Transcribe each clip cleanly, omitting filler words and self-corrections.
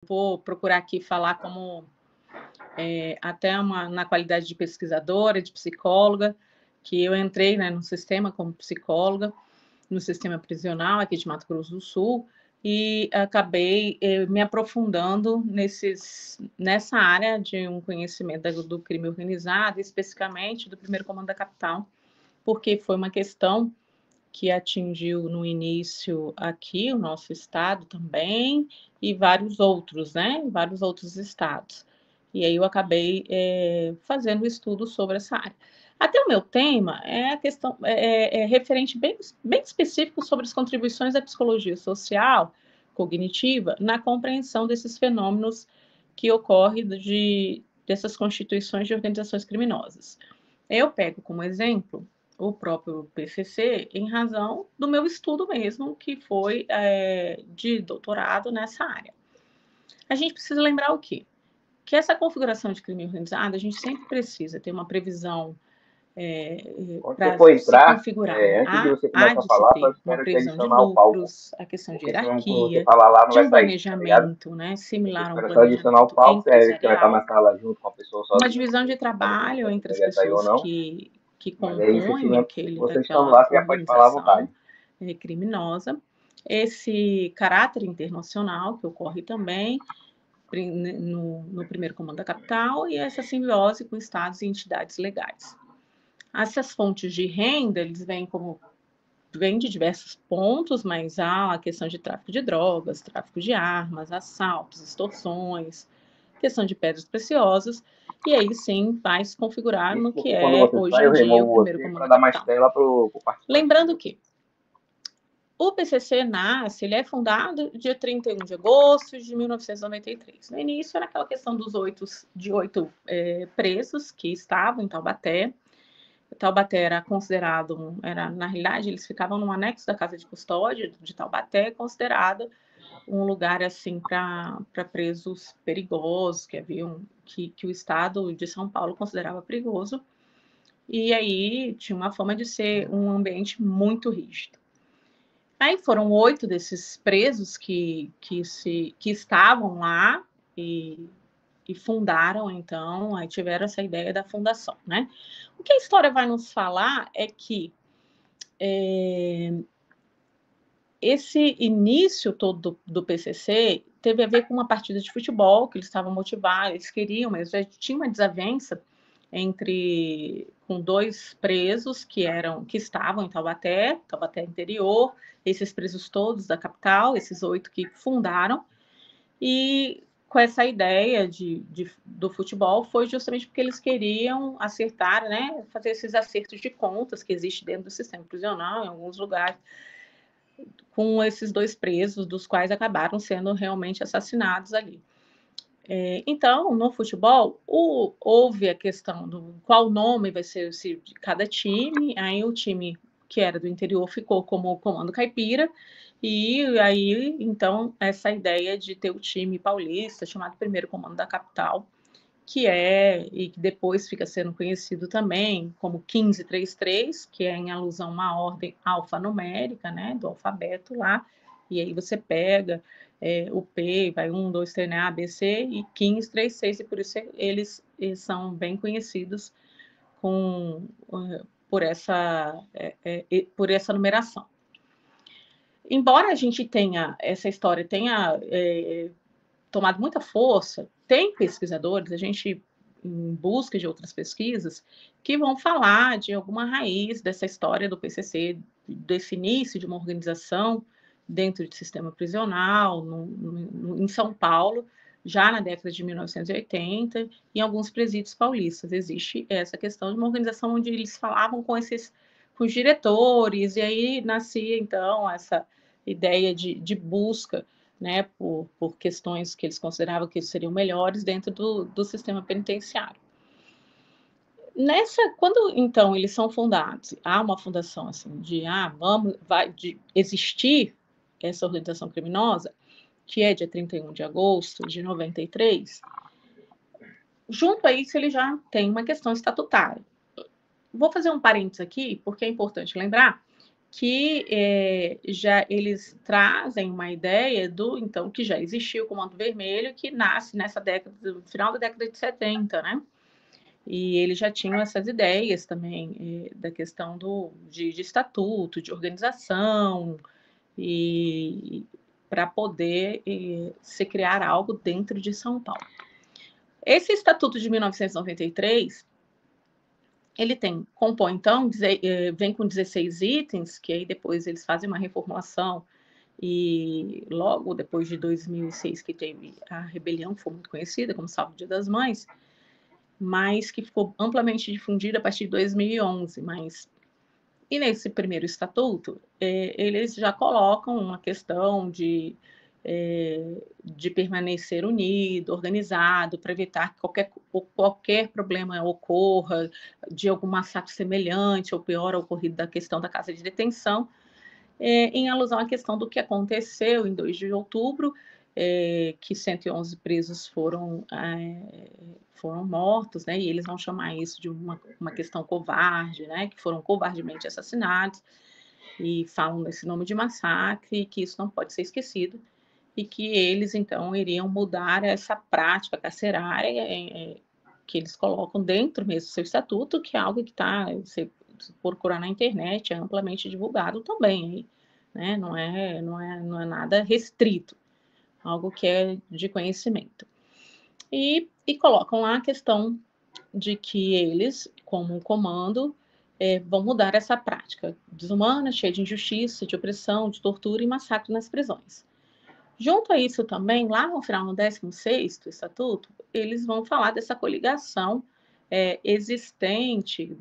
vou procurar aqui falar como até na qualidade de pesquisadora, de psicóloga, que eu entrei, né, no sistema como psicóloga, no sistema prisional aqui de Mato Grosso do Sul, e acabei me aprofundando nessa área de um conhecimento do crime organizado, especificamente do primeiro comando da capital, porque foi uma questão que atingiu no início aqui o nosso estado também, e vários outros, né? Vários outros estados. E aí eu acabei fazendo estudo sobre essa área. Até o meu tema é a questão referente bem específico sobre as contribuições da psicologia social cognitiva na compreensão desses fenômenos que ocorrem dessas constituições de organizações criminosas. Eu pego como exemplo o próprio PCC em razão do meu estudo mesmo, que foi de doutorado nessa área. A gente precisa lembrar o quê? Que essa configuração de crime organizado, a gente sempre precisa ter uma previsão para se configurar. Antes de você começar a falar, só uma espero te previsão de adicionar o palco. lucros, a questão de Porque senão, quando você hierarquia, falar lá, não de vai um sair, tá planejamento, né, similar a um espero só adicionar o planejamento palco, você vai estar na empresarial, sala junto com a pessoa sozinha. uma divisão de trabalho entre as pessoas que compõem vocês estão aquela lá, você já pode falar à vontade. Criminosa, esse caráter internacional que ocorre também no primeiro comando da capital e essa simbiose com estados e entidades legais. Essas fontes de renda, eles vêm de diversos pontos, mas há a questão de tráfico de drogas, tráfico de armas, assaltos, extorsões, questão de pedras preciosas, e aí sim vai se configurar no que é hoje em dia o primeiro comando da capital. Lembrando que o PCC nasce, ele é fundado dia 31 de agosto de 1993. No início era aquela questão dos oito presos que estavam em Taubaté. Taubaté era considerado, na realidade, eles ficavam num anexo da Casa de Custódia de Taubaté, considerado um lugar assim para presos perigosos, que o Estado de São Paulo considerava perigoso. E aí tinha uma fama de ser um ambiente muito rígido. Aí foram 8 desses presos que estavam lá e fundaram, então, aí tiveram essa ideia da fundação, né? O que a história vai nos falar é que esse início todo do PCC teve a ver com uma partida de futebol, que eles estavam motivados, eles queriam, mas já tinha uma desavença com 2 presos que estavam em Taubaté interior, esses presos todos da capital, esses 8 que fundaram, e com essa ideia do futebol foi justamente porque eles queriam acertar, né, fazer esses acertos de contas que existe dentro do sistema prisional, em alguns lugares, com esses 2 presos, dos quais acabaram sendo realmente assassinados ali. Então, no futebol, houve a questão do qual nome vai ser de cada time, aí o time que era do interior ficou como o Comando Caipira, e aí, então, essa ideia de ter o time paulista, chamado Primeiro Comando da Capital, e que depois fica sendo conhecido também como 1533, que é em alusão a uma ordem alfanumérica, né, do alfabeto lá, e aí você pega o P, vai 1, 2, 3, né, A, B, C, e 1536, e por isso eles são bem conhecidos por essa numeração. Embora a gente essa história tenha tomado muita força, tem pesquisadores, a gente em busca de outras pesquisas, que vão falar de alguma raiz dessa história do PCC, desse início de uma organização dentro do sistema prisional, em São Paulo, já na década de 1980, em alguns presídios paulistas. Existe essa questão de uma organização onde eles falavam com os diretores, e aí nascia, então, essa ideia de busca, né, por questões que eles consideravam que seriam melhores dentro do sistema penitenciário. Quando, então, eles são fundados, há uma fundação assim, de existir essa organização criminosa, que é dia 31 de agosto de 93, junto a isso ele já tem uma questão estatutária. Vou fazer um parênteses aqui, porque é importante lembrar que já eles trazem uma ideia então, que já existia o Comando Vermelho, que nasce nessa década, no final da década de 70, né? E eles já tinham essas ideias também da questão de estatuto, de organização, e para poder se criar algo dentro de São Paulo. Esse Estatuto de 1993, ele compõe, então, vem com 16 itens, que aí depois eles fazem uma reformulação, e logo depois de 2006, que teve a rebelião, que foi muito conhecida como Salve Dia das Mães, mas que ficou amplamente difundida a partir de 2011. E nesse primeiro estatuto, eles já colocam uma questão de permanecer unido, organizado, para evitar que qualquer problema ocorra, de algum massacre semelhante, ou pior, ocorrido da questão da casa de detenção, em alusão à questão do que aconteceu em 2 de outubro, que 111 presos foram mortos, né? E eles vão chamar isso de uma questão covarde, né? Que foram covardemente assassinados, e falam desse nome de massacre, e que isso não pode ser esquecido, e que eles, então, iriam mudar essa prática carcerária que eles colocam dentro mesmo do seu estatuto, que é algo que está, se procurar na internet, é amplamente divulgado também, né? Não é nada restrito, algo que é de conhecimento. E colocam lá a questão de que eles, como um comando, vão mudar essa prática desumana, cheia de injustiça, de opressão, de tortura e massacre nas prisões. Junto a isso também, lá no final, no 16º Estatuto, eles vão falar dessa coligação existente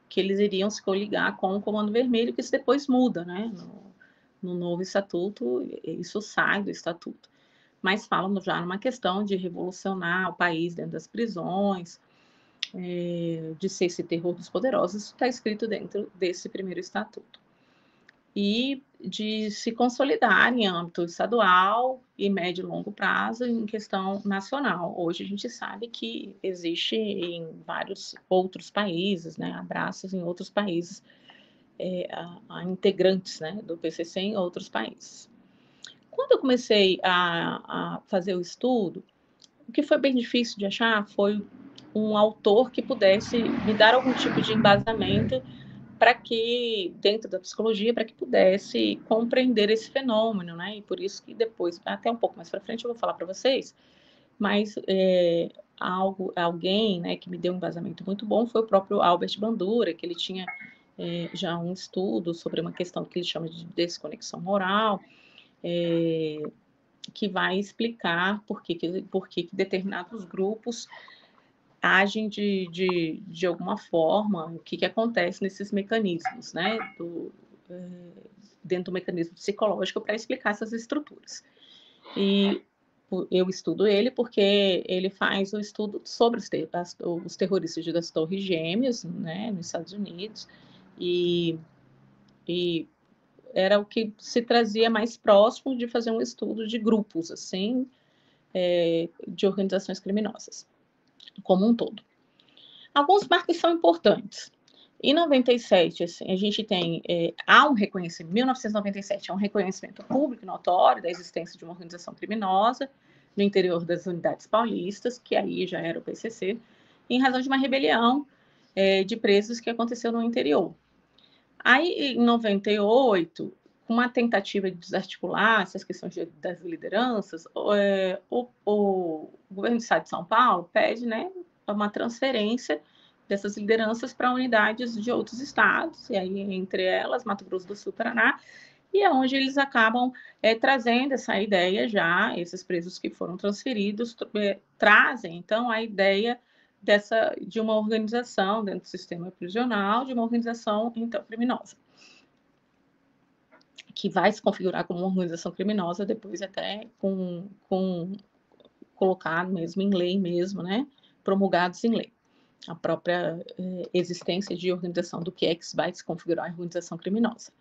que eles iriam se coligar com o Comando Vermelho, que isso depois muda, né? No novo Estatuto, isso sai do Estatuto. Mas falam já numa questão de revolucionar o país dentro das prisões, de ser esse terror dos poderosos, isso está escrito dentro desse primeiro Estatuto. E de se consolidar em âmbito estadual e médio e longo prazo em questão nacional. Hoje a gente sabe que existe em vários outros países, né, abraços em outros países, a integrantes, né, do PCC em outros países. Quando eu comecei a fazer o estudo, o que foi bem difícil de achar foi um autor que pudesse me dar algum tipo de embasamento para que, dentro da psicologia, para que pudesse compreender esse fenômeno, né? E por isso que depois, até um pouco mais para frente, eu vou falar para vocês, mas alguém, né, que me deu um embasamento muito bom foi o próprio Albert Bandura, que ele tinha já um estudo sobre uma questão que ele chama de desconexão moral, que vai explicar por que determinados grupos agem de alguma forma, o que acontece nesses mecanismos, né, dentro do mecanismo psicológico, para explicar essas estruturas. E eu estudo ele porque ele faz o estudo sobre os terroristas das Torres Gêmeas, né, nos Estados Unidos, e era o que se trazia mais próximo de fazer um estudo de grupos, assim, de organizações criminosas, como um todo. Alguns marcos são importantes. Em 97, assim, a gente tem, há um reconhecimento, 1997, há um reconhecimento público notório da existência de uma organização criminosa no interior das unidades paulistas, que aí já era o PCC, em razão de uma rebelião de presos que aconteceu no interior. Aí, em 98, com uma tentativa de desarticular essas questões das lideranças, o governo do Estado de São Paulo pede, né, uma transferência dessas lideranças para unidades de outros estados, e aí entre elas Mato Grosso do Sul, Paraná, e é onde eles acabam trazendo essa ideia já, esses presos que foram transferidos trazem, então, a ideia de uma organização dentro do sistema prisional, de uma organização, então, criminosa, que vai se configurar como uma organização criminosa depois até com colocado mesmo em lei mesmo, né, promulgados em lei. A própria existência de organização do que vai se configurar a organização criminosa.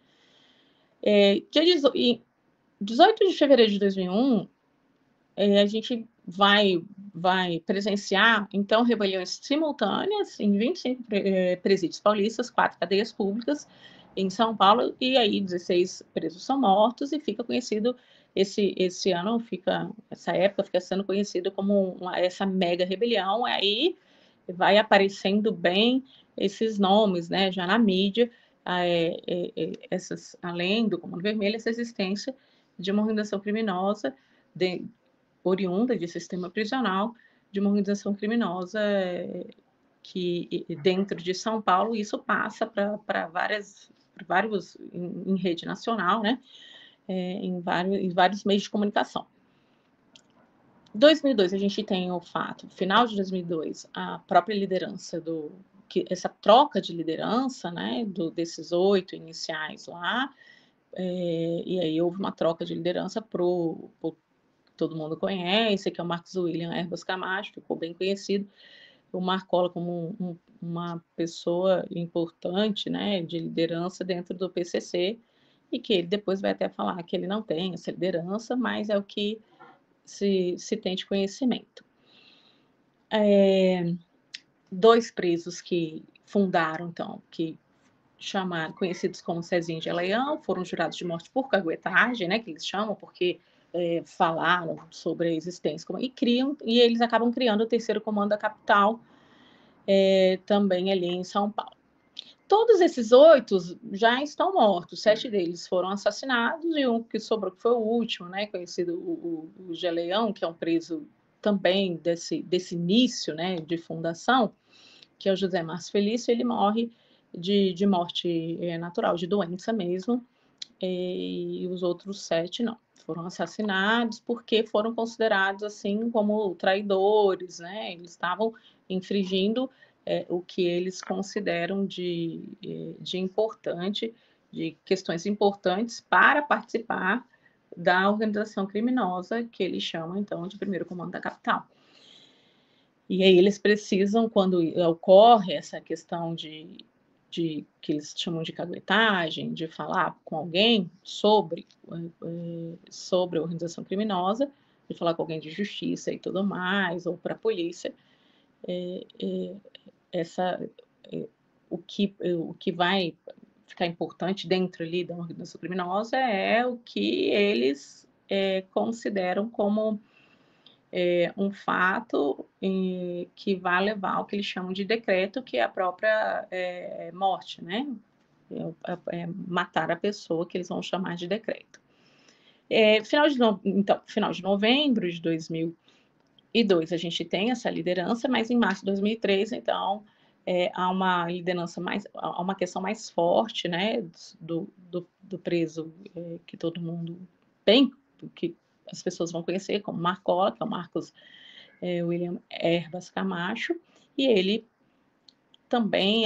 Dia 18 de fevereiro de 2001, a gente vai presenciar, então, rebeliões simultâneas em 25 presídios paulistas, 4 cadeias públicas, em São Paulo, e aí 16 presos são mortos, e fica conhecido, esse ano fica, essa época fica sendo conhecida como essa mega rebelião. Aí vai aparecendo bem esses nomes, né, já na mídia, além do Comando Vermelho, essa existência de uma organização criminosa oriunda de sistema prisional, de uma organização criminosa que dentro de São Paulo isso passa para vários em rede nacional, né? Em vários meios de comunicação. 2002 a gente tem o fato, final de 2002, a própria liderança essa troca de liderança, né? Desses 8 iniciais lá, e aí houve uma troca de liderança pro todo mundo conhece, que é o Marcos William Erbas Camacho, ficou bem conhecido, o Marcola como uma pessoa importante, né, de liderança dentro do PCC, e que ele depois vai até falar que ele não tem essa liderança, mas é o que se tem de conhecimento. 2 presos que fundaram, então, conhecidos como Cezinha de Leão, foram jurados de morte por caguetagem, né, que eles chamam, porque falaram sobre a existência, e eles acabam criando o terceiro comando da capital, também ali em São Paulo. Todos esses 8 já estão mortos, 7 deles foram assassinados, e um que sobrou, que foi o último, né, conhecido, o Geleão, que é um preso também desse início, né, de fundação, que é o José Márcio Felício. Ele morre de morte natural, de doença mesmo, e os outros 7 não, foram assassinados porque foram considerados assim como traidores, né? Eles estavam infringindo o que eles consideram de importante, de questões importantes para participar da organização criminosa que eles chamam então de primeiro comando da capital. E aí eles precisam, quando ocorre essa questão de que eles chamam de caguetagem, de falar com alguém sobre a organização criminosa, de falar com alguém de justiça e tudo mais, ou para a polícia, o que vai ficar importante dentro ali da organização criminosa é o que eles consideram como um fato que vai levar ao que eles chamam de decreto, que é a própria morte, né? Matar a pessoa, que eles vão chamar de decreto. Final de novembro de 2002, a gente tem essa liderança, mas em março de 2003, então, há uma liderança há uma questão mais forte, né, do preso, que todo mundo tem, que as pessoas vão conhecer como Marcola, que é o Marcos William Erbas Camacho, e ele também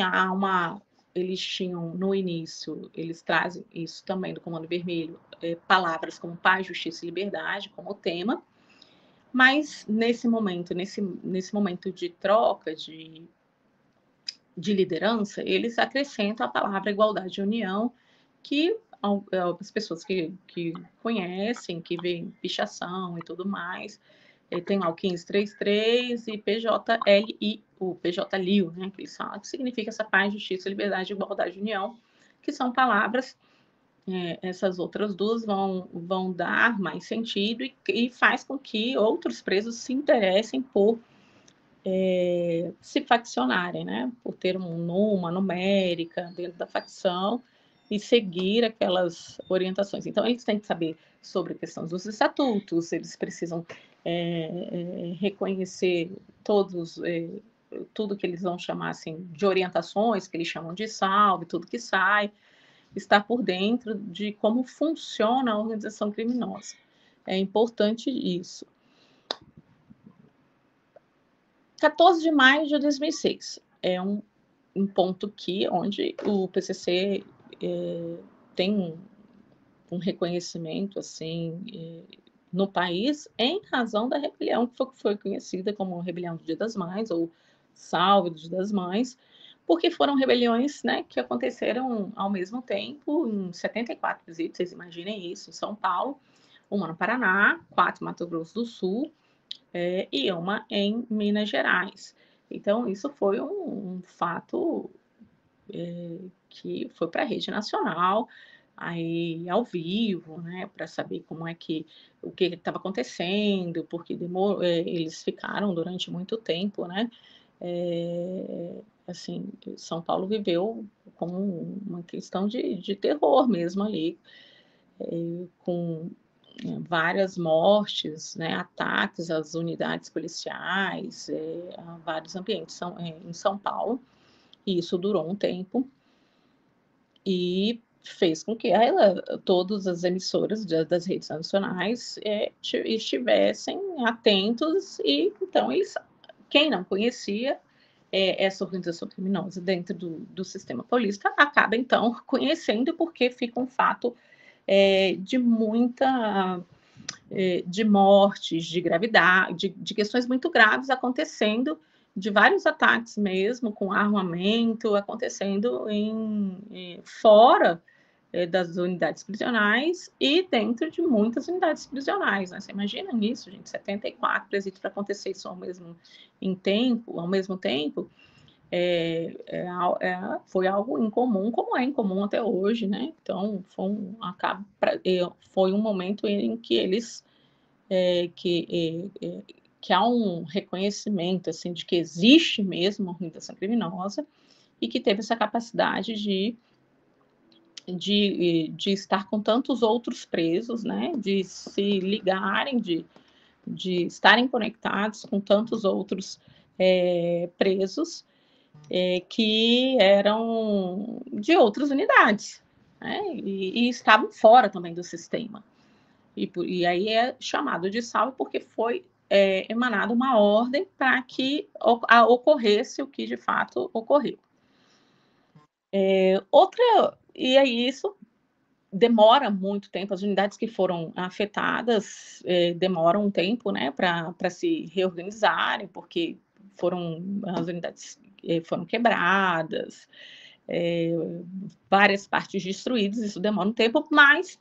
eles tinham no início, eles trazem isso também do Comando Vermelho, palavras como paz, justiça e liberdade como tema, mas nesse momento de troca de liderança, eles acrescentam a palavra igualdade e união, que as pessoas que conhecem, que veem pichação e tudo mais, tem lá o 1533 e o PJLIU, né, que eles falam, que significa essa paz, justiça, liberdade, igualdade e união, que são palavras, essas outras duas vão dar mais sentido e faz com que outros presos se interessem por se faccionarem, né, por ter uma numérica dentro da facção e seguir aquelas orientações. Então, eles têm que saber sobre a questão dos estatutos, eles precisam reconhecer tudo que eles vão chamar assim, de orientações, que eles chamam de salve, tudo que sai, estar por dentro de como funciona a organização criminosa. É importante isso. 14 de maio de 2006 é um ponto onde o PCC tem um reconhecimento assim no país em razão da rebelião que foi conhecida como rebelião do Dia das Mães ou salve do Dia das Mães, porque foram rebeliões, né, que aconteceram ao mesmo tempo em 74 presídios, vocês imaginem isso, em São Paulo, uma no Paraná, 4 em Mato Grosso do Sul, e uma em Minas Gerais. Então, isso foi um fato que foi para a rede nacional, aí ao vivo, né, para saber como é que o que estava acontecendo, porque eles ficaram durante muito tempo, né? Assim, São Paulo viveu como uma questão de terror mesmo ali, com várias mortes, né, ataques às unidades policiais, a vários ambientes em São Paulo, e isso durou um tempo, e fez com que todas as emissoras das redes nacionais estivessem atentos, e então quem não conhecia essa organização criminosa dentro do sistema paulista acaba então conhecendo, porque fica um fato de muita de mortes, de gravidade, de questões muito graves acontecendo, de vários ataques mesmo, com armamento, acontecendo fora das unidades prisionais e dentro de muitas unidades prisionais, né? Você imagina isso, gente, 74 presídios para acontecer isso ao mesmo tempo, foi algo incomum, como é incomum até hoje, né? Então, foi um momento em que eles que há um reconhecimento assim de que existe mesmo uma organização criminosa e que teve essa capacidade de estar com tantos outros presos, né? De se ligarem, de estarem conectados com tantos outros presos que eram de outras unidades, né? E estavam fora também do sistema. E aí é chamado de salve porque foi emanada uma ordem para que ocorresse o que de fato ocorreu. E aí isso demora muito tempo, as unidades que foram afetadas demoram um tempo, né, para se reorganizarem, porque as unidades foram quebradas, várias partes destruídas, isso demora um tempo, mas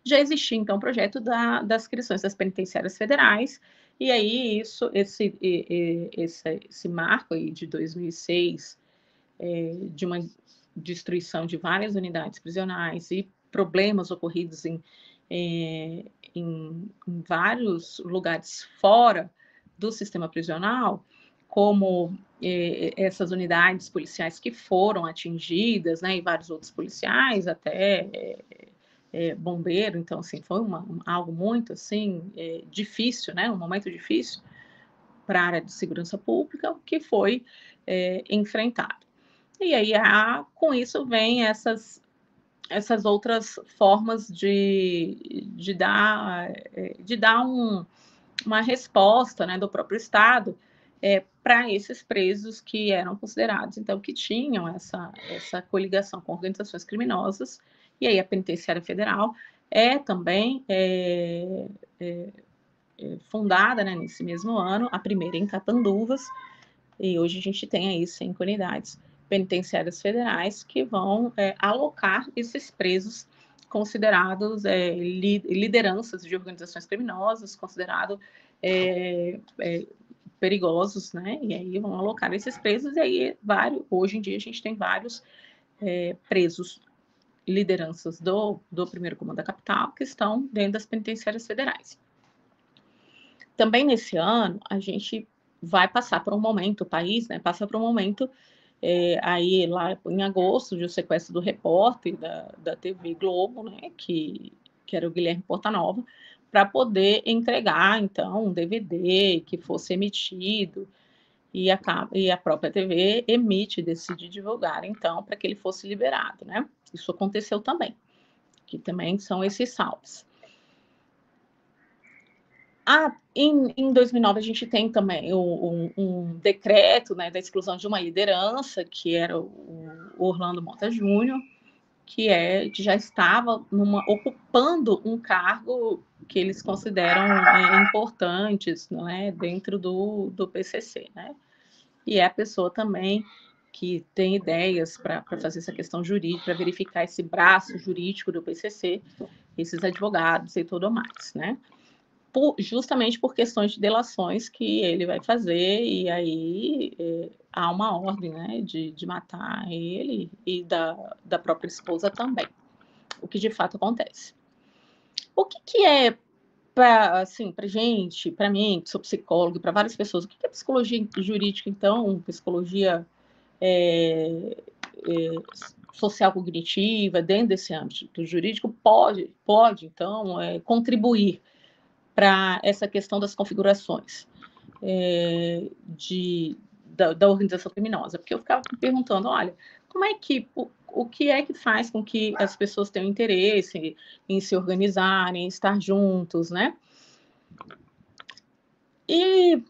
já existia, então, o projeto das criações das penitenciárias federais, e aí esse marco aí de 2006, de uma destruição de várias unidades prisionais e problemas ocorridos em vários lugares fora do sistema prisional, como essas unidades policiais que foram atingidas, né, e vários outros policiais, até bombeiro, então, assim, foi algo muito, assim, difícil, né, um momento difícil para a área de segurança pública, que foi enfrentado. E aí, com isso, vem essas outras formas de dar uma resposta, né, do próprio Estado para esses presos que eram considerados, então, que tinham essa coligação com organizações criminosas. E aí a Penitenciária Federal também fundada, né, nesse mesmo ano, a primeira em Catanduvas, e hoje a gente tem aí 5 unidades penitenciárias federais que vão alocar esses presos considerados lideranças de organizações criminosas, considerados perigosos, né? E aí vão alocar esses presos, e aí hoje em dia a gente tem vários presos, lideranças do primeiro comando da capital, que estão dentro das penitenciárias federais. Também nesse ano, a gente vai passar por um momento, o país, né, passa por um momento, aí lá em agosto, de o sequestro do repórter da TV Globo, né, que era o Guilherme Portanova, para poder entregar, então, um DVD que fosse emitido, e a própria TV decide divulgar, então, para que ele fosse liberado, né? Isso aconteceu também, que também são esses salves. Em 2009, a gente tem também um decreto, né, da exclusão de uma liderança, que era o Orlando Mota Júnior, que já estava ocupando um cargo que eles consideram importantes, não é, dentro do PCC, né? E é a pessoa também que tem ideias para fazer essa questão jurídica, para verificar esse braço jurídico do PCC, esses advogados e tudo mais, né? Justamente por questões de delações que ele vai fazer, e aí há uma ordem, né, de matar ele e da própria esposa também, o que de fato acontece. O que é, para assim, para gente, para mim, que sou psicóloga, para várias pessoas, o que é psicologia jurídica, então, psicologia social cognitiva, dentro desse âmbito jurídico, pode então, contribuir para essa questão das configurações da organização criminosa, porque eu ficava me perguntando, olha, como é que o que é que faz com que as pessoas tenham interesse em se organizarem, em estar juntos, né? E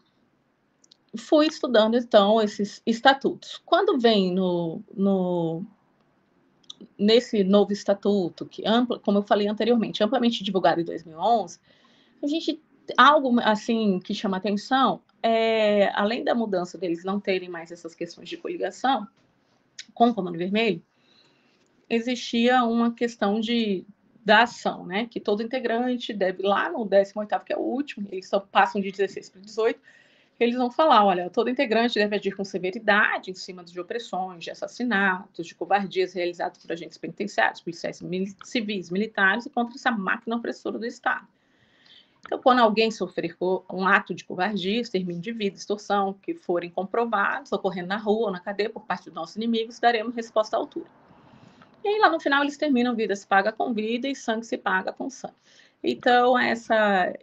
fui estudando, então, esses estatutos. Quando vem nesse novo estatuto, que como eu falei anteriormente, amplamente divulgado em 2011, a gente, algo assim que chama atenção, além da mudança deles não terem mais essas questões de coligação com o Comando Vermelho, existia uma questão da ação, né? Que todo integrante deve, lá no 18º, que é o último, eles só passam de 16 para 18, eles vão falar, olha, todo integrante deve agir com severidade em cima de opressões, de assassinatos, de covardias realizadas por agentes penitenciários, policiais civis, militares e contra essa máquina opressora do Estado. Então, quando alguém sofrer um ato de covardia, extermínio de vida, extorsão, que forem comprovados, ocorrendo na rua ou na cadeia por parte dos nossos inimigos, daremos resposta à altura. E aí, lá no final, eles terminam: vida se paga com vida e sangue se paga com sangue. Então, essa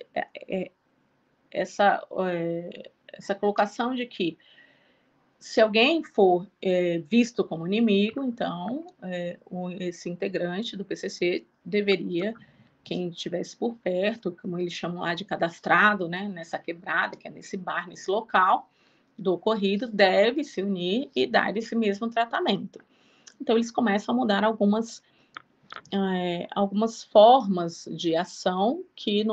colocação de que, se alguém for visto como inimigo, então, esse integrante do PCC deveria, quem estivesse por perto, como eles chamam lá de cadastrado, né, nessa quebrada, que é nesse bar, nesse local do ocorrido, deve se unir e dar esse mesmo tratamento. Então, eles começam a mudar algumas formas de ação que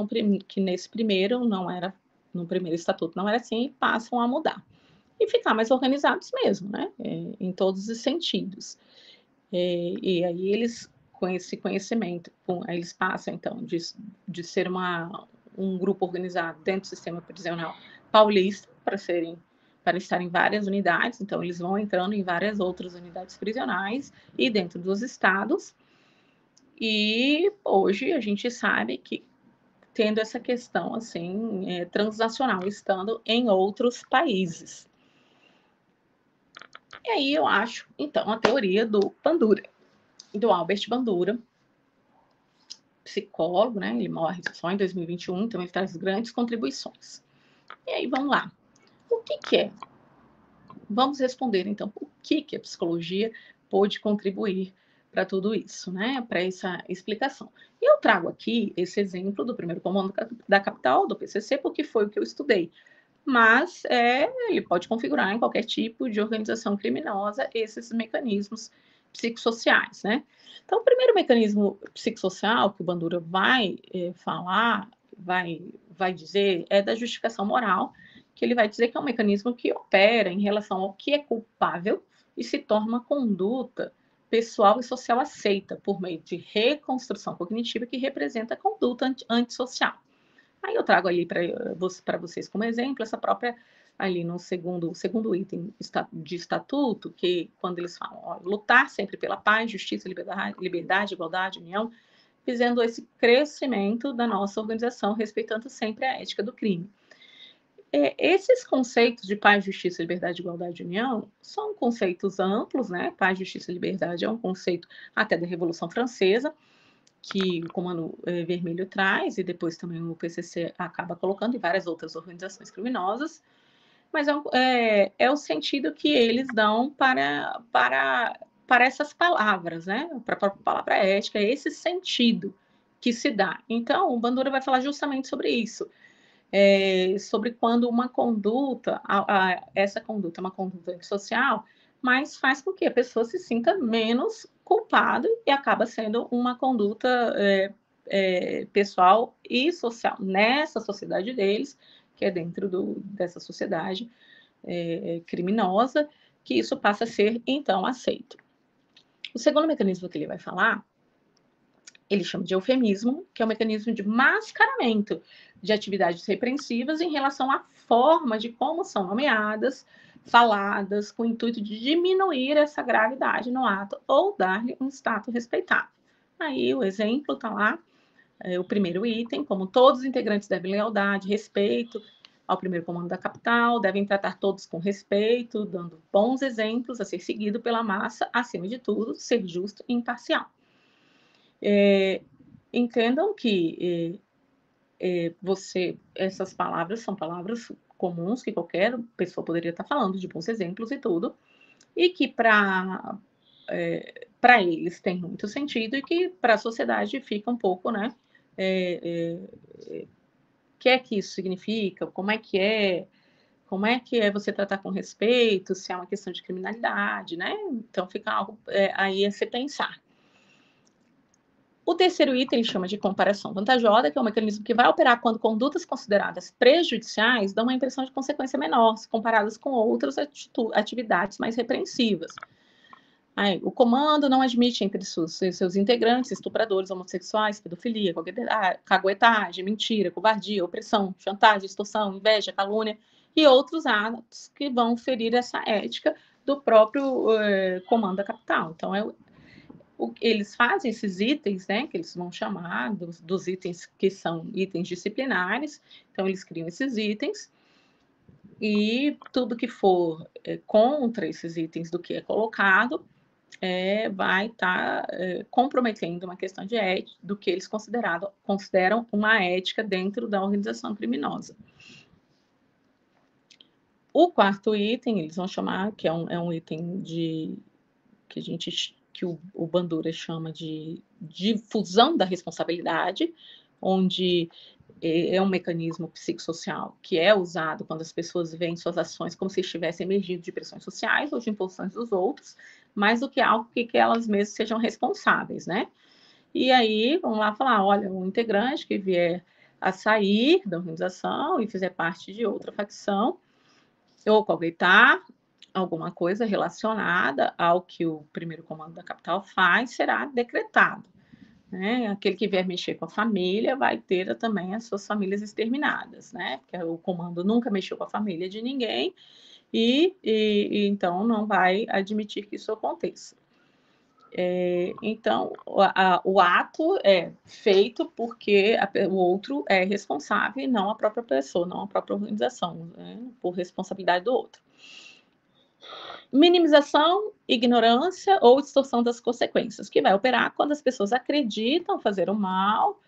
nesse primeiro não era, no primeiro estatuto não era assim, e passam a mudar. E ficar mais organizados mesmo, né, em todos os sentidos. E aí eles, com esse conhecimento, eles passam, então, de ser um grupo organizado dentro do sistema prisional paulista, para estar em várias unidades. Então, eles vão entrando em várias outras unidades prisionais e dentro dos estados. E hoje a gente sabe que, tendo essa questão assim, transnacional, estando em outros países. E aí eu acho, então, a teoria do Bandura, do Albert Bandura, psicólogo, né? Ele morre só em 2021, então ele traz grandes contribuições. E aí, vamos lá. O que é? Vamos responder, então, o que a psicologia pôde contribuir para tudo isso, né? Para essa explicação. E eu trago aqui esse exemplo do primeiro comando da capital, do PCC, porque foi o que eu estudei. Mas ele pode configurar em qualquer tipo de organização criminosa esses mecanismos psicossociais, né? Então, o primeiro mecanismo psicossocial que o Bandura vai falar, vai dizer, é da justificação moral, que ele vai dizer que é um mecanismo que opera em relação ao que é culpável e se torna uma conduta pessoal e social aceita por meio de reconstrução cognitiva que representa a conduta antissocial. Aí eu trago ali para vocês como exemplo essa própria, ali no segundo item de estatuto, que quando eles falam, ó, lutar sempre pela paz, justiça, liberdade, igualdade, união, visando esse crescimento da nossa organização, respeitando sempre a ética do crime. Esses conceitos de paz, justiça, liberdade, igualdade e união são conceitos amplos, né? Paz, justiça e liberdade é um conceito até da Revolução Francesa, que o Comando Vermelho traz, e depois também o PCC acaba colocando, e várias outras organizações criminosas, mas é o sentido que eles dão para essas palavras, né? Para a própria palavra ética, é esse sentido que se dá. Então, o Bandura vai falar justamente sobre isso, sobre quando uma conduta, essa conduta é uma conduta antissocial, mas faz com que a pessoa se sinta menos culpada e acaba sendo uma conduta pessoal e social nessa sociedade deles, que é dentro dessa sociedade criminosa, que isso passa a ser, então, aceito. O segundo mecanismo que ele vai falar ele chama de eufemismo, que é um mecanismo de mascaramento de atividades repreensivas em relação à forma de como são nomeadas, faladas, com o intuito de diminuir essa gravidade no ato ou dar-lhe um status respeitável. Aí o exemplo está lá, o primeiro item, como todos os integrantes devem lealdade, respeito ao primeiro comando da capital, devem tratar todos com respeito, dando bons exemplos a ser seguido pela massa, acima de tudo, ser justo e imparcial. Entendam que essas palavras são palavras comuns que qualquer pessoa poderia estar falando, de bons exemplos e tudo, e que para eles tem muito sentido e que para a sociedade fica um pouco, né? O que é que isso significa? Como é que é você tratar com respeito, se é uma questão de criminalidade, né? Então fica algo aí a se pensar. O terceiro item ele chama de comparação vantajosa, que é um mecanismo que vai operar quando condutas consideradas prejudiciais dão uma impressão de consequência menor, se comparadas com outras atividades mais repreensivas. Aí, o comando não admite entre seus integrantes estupradores, homossexuais, pedofilia, caguetagem, mentira, covardia, opressão, chantagem, extorsão, inveja, calúnia e outros atos que vão ferir essa ética do próprio comando da capital. Então, eles fazem esses itens, né, que eles vão chamar dos itens que são itens disciplinares. Então, eles criam esses itens e tudo que for contra esses itens do que é colocado vai estar comprometendo uma questão de ética, do que eles consideram uma ética dentro da organização criminosa. O quarto item, eles vão chamar, que é um item que o Bandura chama de difusão da responsabilidade, onde é um mecanismo psicossocial que é usado quando as pessoas veem suas ações como se estivessem emergindo de pressões sociais ou de impulsões dos outros, mais do que algo que elas mesmas sejam responsáveis, né? E aí, vamos lá falar, olha, um integrante que vier a sair da organização e fizer parte de outra facção, ou coaguetar alguma coisa relacionada ao que o primeiro comando da capital faz, será decretado. Né? Aquele que vier mexer com a família vai ter também as suas famílias exterminadas, né? Porque o comando nunca mexeu com a família de ninguém e então não vai admitir que isso aconteça. Então, o ato é feito porque o outro é responsável e não a própria pessoa, não a própria organização, né? Por responsabilidade do outro. Minimização, ignorância ou distorção das consequências, que vai operar quando as pessoas acreditam fazer o mal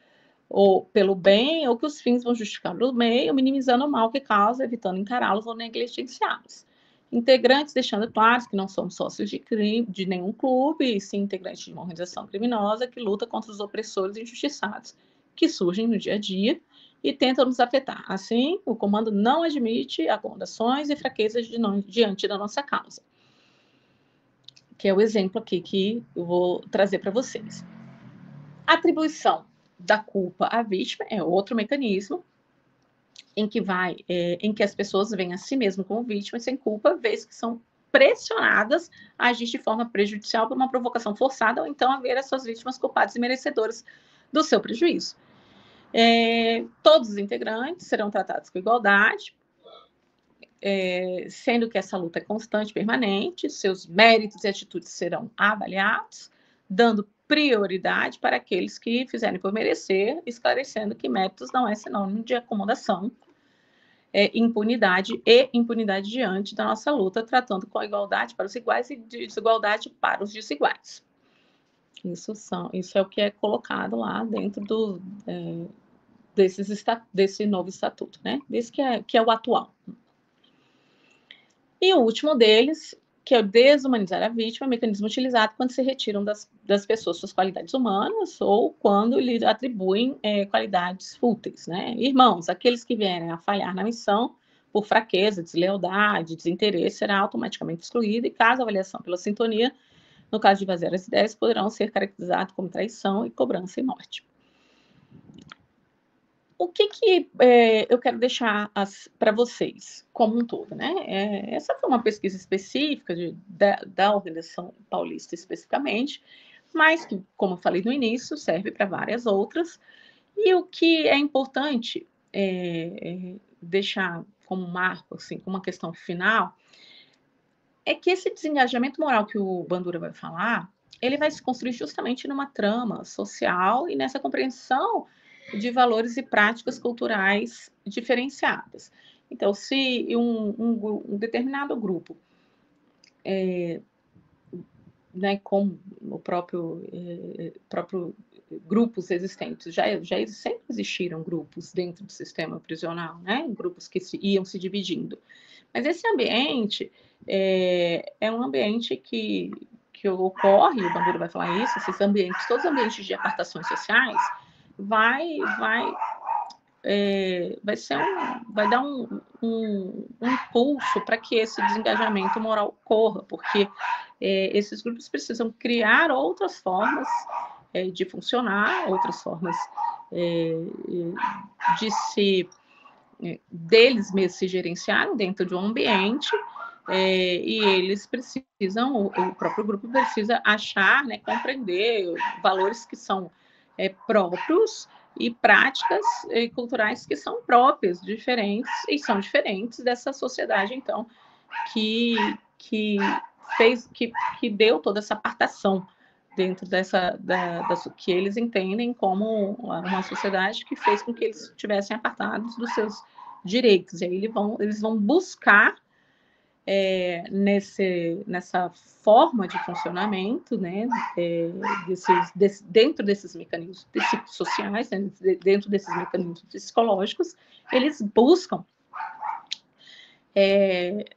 ou pelo bem, ou que os fins vão justificar o meio, minimizando o mal que causa, evitando encará-los ou negligenciá-los. Integrantes deixando claro que não somos sócios de nenhum clube, e sim integrantes de uma organização criminosa que luta contra os opressores injustiçados que surgem no dia a dia e tentam nos afetar. Assim, o comando não admite acomodações e fraquezas diante da nossa causa. Que é o exemplo aqui que eu vou trazer para vocês. Atribuição da culpa à vítima é outro mecanismo em que as pessoas veem a si mesmas como vítimas sem culpa, vez que são pressionadas a agir de forma prejudicial por uma provocação forçada ou então a ver as suas vítimas culpadas e merecedoras do seu prejuízo. Todos os integrantes serão tratados com igualdade, sendo que essa luta é constante e permanente, seus méritos e atitudes serão avaliados, dando prioridade para aqueles que fizerem por merecer, esclarecendo que méritos não é sinônimo de acomodação, impunidade diante da nossa luta, tratando com a igualdade para os iguais e desigualdade para os desiguais. Isso é o que é colocado lá dentro desse novo estatuto, né? Desse que é o atual. E o último deles, que é o desumanizar a vítima, é um mecanismo utilizado quando se retiram das pessoas suas qualidades humanas ou quando lhe atribuem qualidades fúteis, né? Irmãos, aqueles que vierem a falhar na missão por fraqueza, deslealdade, desinteresse, será automaticamente excluído e caso a avaliação pela sintonia, no caso de vaziar as ideias, poderão ser caracterizados como traição e cobrança e morte. O que eu quero deixar para vocês, como um todo, né? Essa foi uma pesquisa específica da Organização Paulista, especificamente, mas que, como eu falei no início, serve para várias outras. E o que é importante deixar como marco, assim, como uma questão final, é que esse desengajamento moral que o Bandura vai falar, ele vai se construir justamente numa trama social e nessa compreensão de valores e práticas culturais diferenciadas. Então, se um determinado grupo, né, como o próprio grupos existentes, já sempre existiram grupos dentro do sistema prisional, né, grupos que iam se dividindo. Mas esse ambiente é um ambiente que ocorre, o Bandura vai falar isso, esses ambientes, todos os ambientes de apartações sociais, vai dar um impulso para que esse desengajamento moral ocorra, porque esses grupos precisam criar outras formas de funcionar, outras formas de deles mesmos se gerenciarem dentro de um ambiente, e eles precisam, o próprio grupo precisa achar, né, compreender valores que são próprios e práticas culturais que são próprias, diferentes, e são diferentes dessa sociedade, então, que deu toda essa apartação dentro que eles entendem como uma sociedade que fez com que eles estivessem apartados dos seus direitos. E aí eles vão buscar nessa forma de funcionamento, né, dentro desses mecanismos sociais, né, dentro desses mecanismos psicológicos, eles buscam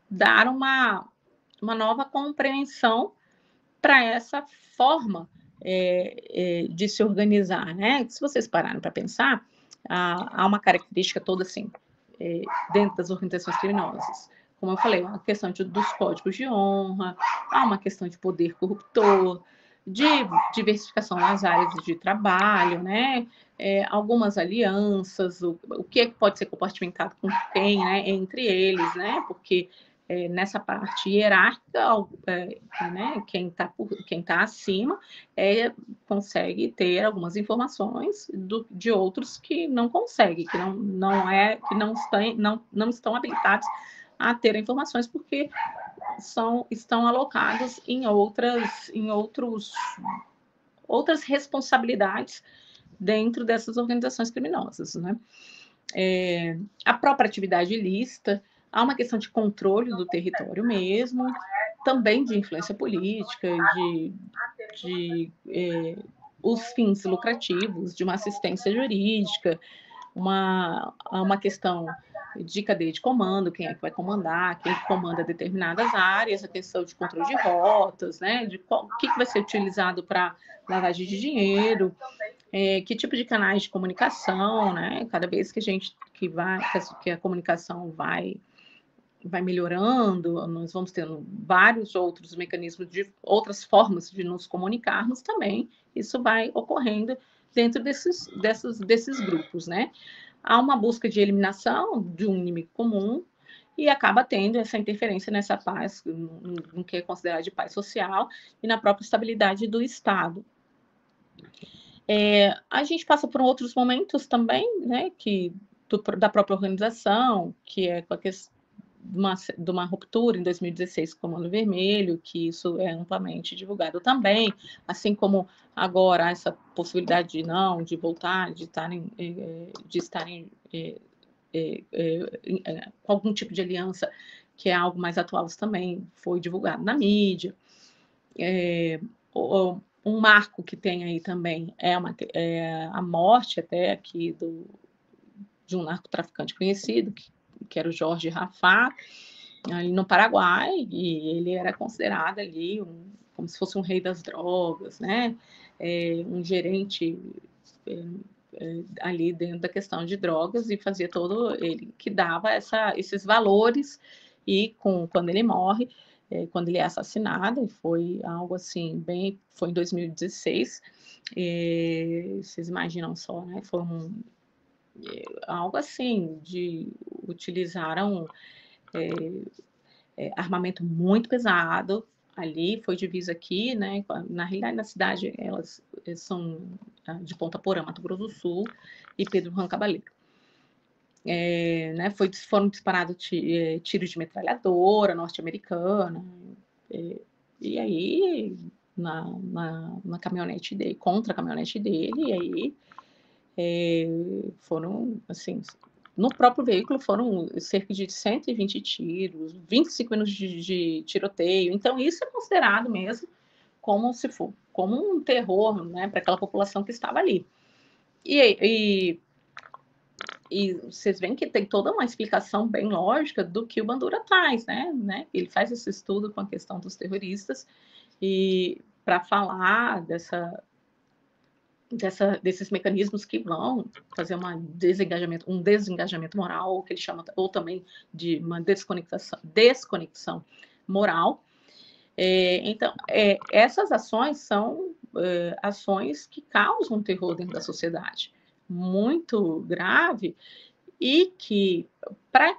dar uma nova compreensão para essa forma de se organizar, né? Se vocês pararem para pensar, há uma característica toda assim dentro das organizações criminosas. Como eu falei, a questão dos códigos de honra, há uma questão de poder corruptor, de diversificação nas áreas de trabalho, né? Algumas alianças, o que pode ser compartimentado com quem, né? Entre eles, né? Porque nessa parte hierárquica, né, quem está acima consegue ter algumas informações de outros que não conseguem, que não estão habilitados a ter informações porque estão alocados em outras responsabilidades dentro dessas organizações criminosas, né? A própria atividade ilícita, há uma questão de controle do território mesmo, também de influência política, de os fins lucrativos, de uma assistência jurídica, uma questão de cadeia de comando, quem é que vai comandar, quem comanda determinadas áreas, a questão de controle de rotas, né, o que vai ser utilizado para lavagem de dinheiro, que tipo de canais de comunicação, né? Cada vez que a comunicação vai melhorando, nós vamos tendo vários outros mecanismos de outras formas de nos comunicarmos também. Isso vai ocorrendo dentro desses grupos, né? Há uma busca de eliminação de um inimigo comum e acaba tendo essa interferência nessa paz, no que é considerado de paz social e na própria estabilidade do Estado. A gente passa por outros momentos também, né, da própria organização, que é com a questão de uma ruptura em 2016 com o Comando Vermelho, que isso é amplamente divulgado também, assim como agora essa possibilidade de voltar, de estarem com algum tipo de aliança, que é algo mais atual, isso também foi divulgado na mídia. Um marco que tem aí também é a morte até aqui de um narcotraficante conhecido, que era o Jorge Rafá, ali no Paraguai, e ele era considerado ali como se fosse um rei das drogas, né? Um gerente ali dentro da questão de drogas, e fazia ele que dava esses valores, e quando ele morre, quando ele é assassinado, e foi algo assim, foi em 2016, vocês imaginam só, né? Foi algo assim, utilizaram armamento muito pesado, ali, foi divisa aqui, né? Na realidade, na cidade, elas são de Ponta Porã, Mato Grosso do Sul, e Pedro Juan Cabaleiro. Né, foram disparados tiros de metralhadora norte-americana, e aí na caminhonete dele, contra a caminhonete dele, e aí foram, assim, no próprio veículo foram cerca de 120 tiros, 25 minutos de tiroteio. Então, isso é considerado mesmo como se for, como um terror, né, para aquela população que estava ali. E vocês veem que tem toda uma explicação bem lógica do que o Bandura traz, né? Ele faz esse estudo com a questão dos terroristas e para falar desses mecanismos que vão fazer um desengajamento moral, que ele chama, ou também de uma desconexão moral. Então, essas ações são ações que causam terror dentro da sociedade, muito grave, e que, para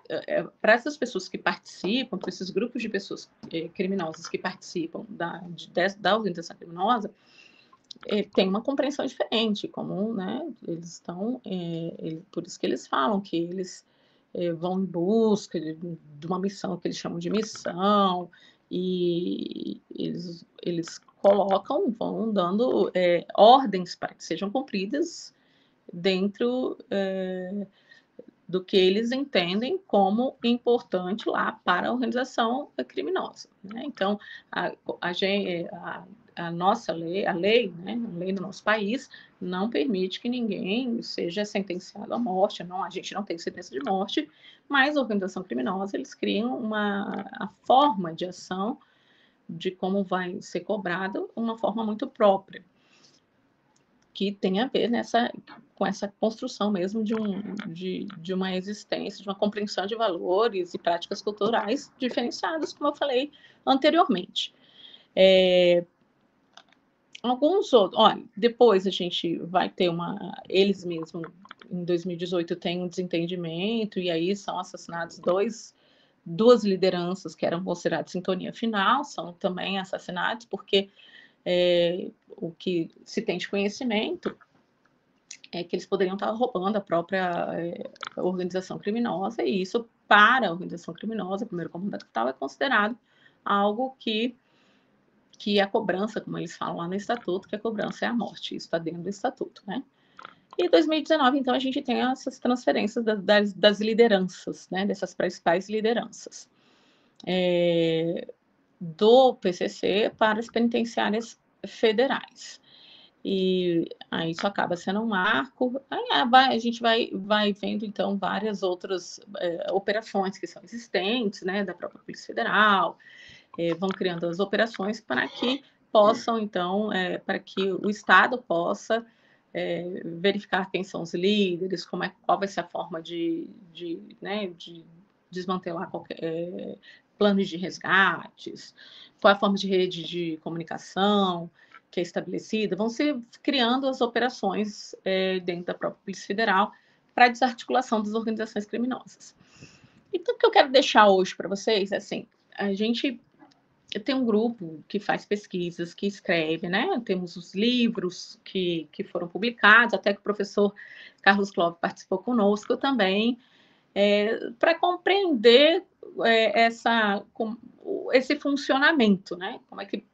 essas pessoas que participam, para esses grupos de pessoas criminosas que participam da organização criminosa, tem uma compreensão diferente, como, né, eles estão, por isso que eles falam que eles vão em busca de uma missão que eles chamam de missão, e eles vão dando ordens para que sejam cumpridas dentro do que eles entendem como importante lá para a organização criminosa, né? Então, a nossa lei, né, a lei do nosso país, não permite que ninguém seja sentenciado à morte. Não, a gente não tem sentença de morte, mas a organização criminosa, eles criam a forma de ação de como vai ser cobrado, uma forma muito própria, que tem a ver com essa construção mesmo de uma existência, de uma compreensão de valores e práticas culturais diferenciadas, como eu falei anteriormente. Alguns outros, olha, depois a gente vai ter eles mesmos, em 2018, têm um desentendimento, e aí são assassinados duas lideranças que eram consideradas sintonia final, são também assassinados, porque o que se tem de conhecimento é que eles poderiam estar roubando a própria organização criminosa, e isso, para a organização criminosa, o primeiro comandante capital, é considerado algo que a cobrança, como eles falam lá no Estatuto, que a cobrança é a morte. Isso está dentro do Estatuto, né? E em 2019, então, a gente tem essas transferências das lideranças, né? Dessas principais lideranças do PCC para as penitenciárias federais. E aí isso acaba sendo um marco. Aí a gente vai vendo, então, várias outras operações que são existentes, né, da própria Polícia Federal, vão criando as operações para que possam, então, para que o Estado possa verificar quem são os líderes, qual vai ser a forma de desmantelar planos de resgates, qual a forma de rede de comunicação que é estabelecida. Vão se criando as operações dentro da própria Polícia Federal para a desarticulação das organizações criminosas. Então, o que eu quero deixar hoje para vocês é assim, a gente tem um grupo que faz pesquisas, que escreve, né? Temos os livros que foram publicados, até que o professor Carlos Clóvis participou conosco também, para compreender esse funcionamento, né? Como é que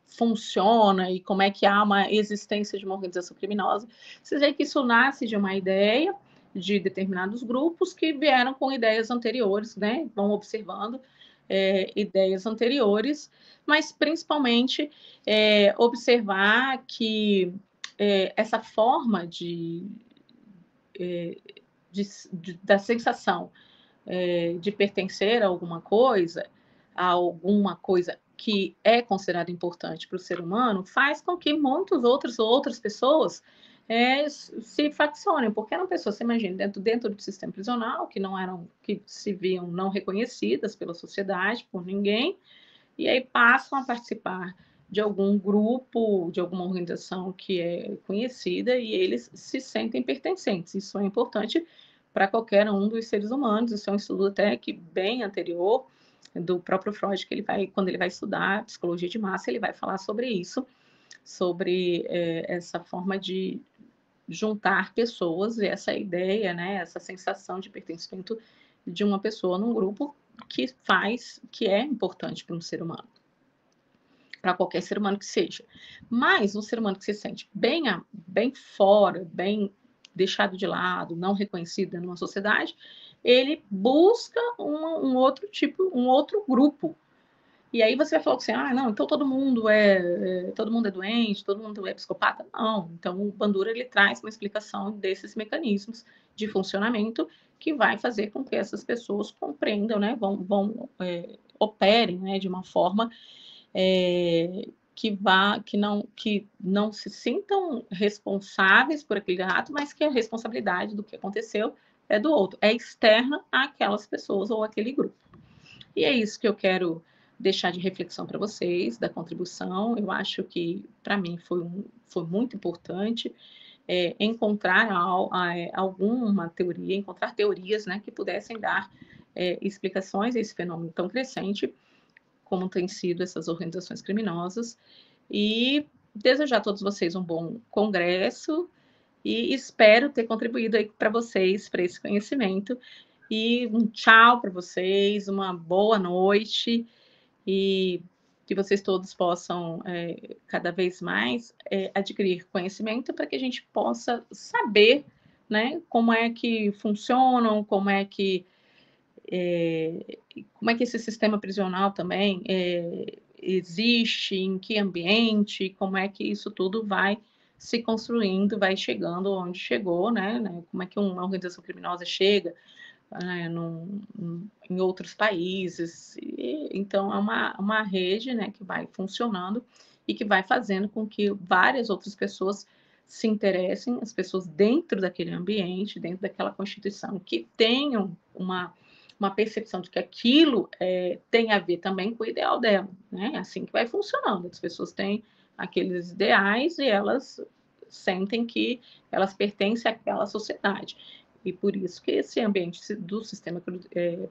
funciona e como é que há uma existência de uma organização criminosa. Vocês veem que isso nasce de uma ideia de determinados grupos que vieram com ideias anteriores, né? Vão observando ideias anteriores, mas principalmente observar que essa forma da sensação de pertencer a alguma coisa que é considerada importante para o ser humano, faz com que muitas outras pessoas se faccionem, porque eram pessoas, você imagina, dentro do sistema prisional, que se viam não reconhecidas pela sociedade, por ninguém, e aí passam a participar de algum grupo, de alguma organização que é conhecida, e eles se sentem pertencentes. Isso é importante para qualquer um dos seres humanos. Isso é um estudo até que bem anterior, do próprio Freud, que quando ele vai estudar psicologia de massa, ele vai falar sobre isso, sobre essa forma de juntar pessoas e essa ideia, né, essa sensação de pertencimento de uma pessoa num grupo que é importante para um ser humano, para qualquer ser humano que seja. Mas um ser humano que se sente bem fora, bem deixado de lado, não reconhecido numa sociedade, ele busca um outro grupo. E aí você vai falar assim, não, então todo mundo é doente, todo mundo é psicopata? Não. Então o Bandura ele traz uma explicação desses mecanismos de funcionamento que vai fazer com que essas pessoas compreendam, né, operem, né, de uma forma que não se sintam responsáveis por aquele ato, mas que a responsabilidade do que aconteceu é do outro, é externa àquelas pessoas ou àquele grupo. E é isso que eu quero deixar de reflexão para vocês, da contribuição. Eu acho que, para mim, foi muito importante encontrar alguma teoria, encontrar teorias, né, que pudessem dar explicações a esse fenômeno tão crescente, como tem sido essas organizações criminosas, e desejar a todos vocês um bom congresso, e espero ter contribuído aí para vocês, para esse conhecimento, e um tchau para vocês, uma boa noite, e que vocês todos possam cada vez mais adquirir conhecimento para que a gente possa saber, né, como é que funcionam, como é que esse sistema prisional também existe, em que ambiente, como é que isso tudo vai se construindo, vai chegando onde chegou, né? Como é que uma organização criminosa chega em outros países. Então, é uma rede, né, que vai funcionando e que vai fazendo com que várias outras pessoas se interessem, as pessoas dentro daquele ambiente, dentro daquela constituição, que tenham uma percepção de que aquilo tem a ver também com o ideal dela, né? É assim que vai funcionando. As pessoas têm aqueles ideais e elas sentem que elas pertencem àquela sociedade. E por isso que esse ambiente do sistema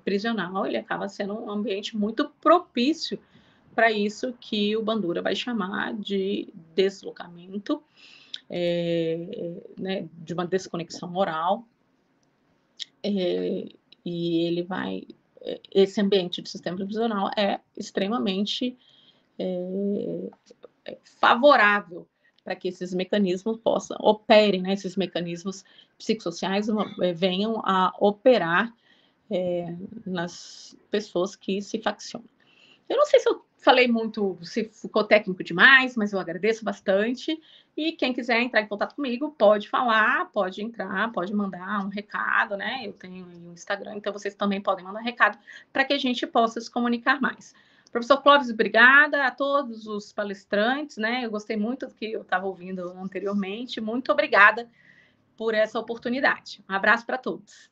prisional ele acaba sendo um ambiente muito propício para isso que o Bandura vai chamar de deslocamento, né, de uma desconexão moral. E ele vai... Esse ambiente do sistema prisional é extremamente favorável para que esses mecanismos operem, né? Esses mecanismos psicossociais venham a operar nas pessoas que se faccionam. Eu não sei se eu falei muito, se ficou técnico demais, mas eu agradeço bastante. E quem quiser entrar em contato comigo, pode falar, pode entrar, pode mandar um recado, né? Eu tenho aí um Instagram, então vocês também podem mandar recado para que a gente possa se comunicar mais. Professor Clóvis, obrigada a todos os palestrantes, né? Eu gostei muito do que eu estava ouvindo anteriormente. Muito obrigada por essa oportunidade. Um abraço para todos.